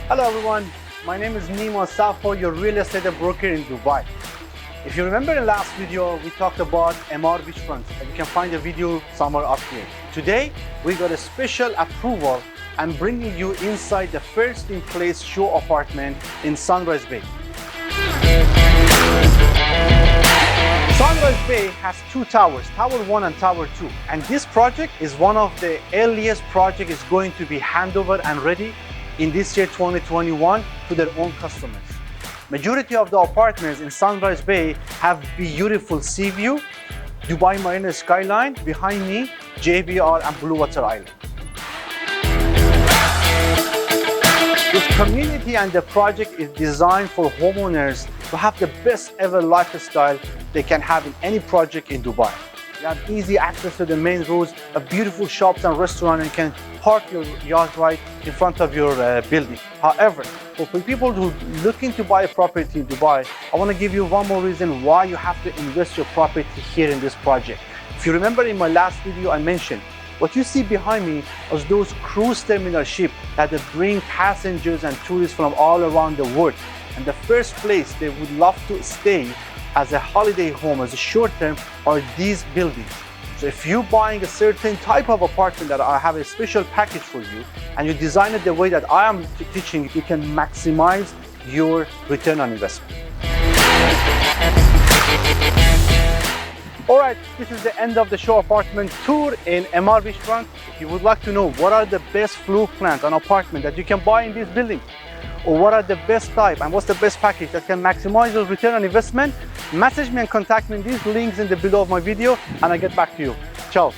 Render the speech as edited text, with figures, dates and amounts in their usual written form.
Hello everyone, my name is Nima Safa, your real estate broker in Dubai. If you remember in the last video, we talked about Emaar Beachfront. You can find the video somewhere up here. Today, we got a special approval and bringing you inside the first in place show apartment in Sunrise Bay. Sunrise Bay has two towers, Tower 1 and Tower 2. And this project is one of the earliest projects is going to be handover and ready in this year 2021 to their own customers. Majority of the apartments in Sunrise Bay have beautiful sea view, Dubai Marina skyline, behind me, JBR and Blue Water Island. This community and the project is designed for homeowners to have the best ever lifestyle they can have in any project in Dubai. You have easy access to the main roads, a beautiful shops and restaurant, and you can park your yacht right in front of your building. However, for people who are looking to buy a property in Dubai, I want to give you one more reason why you have to invest your property here in this project. If you remember in my last video, I mentioned what you see behind me is those cruise terminal ships that they bring passengers and tourists from all around the world. And the first place they would love to stay as a holiday home, as a short term, are these buildings. So if you're buying a certain type of apartment that I have a special package for you, and you design it the way that I am teaching, you can maximize your return on investment. All right, this is the end of the show apartment tour in Emaar Beachfront. If you would like to know what are the best floor plans on apartment that you can buy in this building, or what are the best type and what's the best package that can maximize your return on investment, message me and contact me in these links in the below of my video and I'll get back to you. Ciao.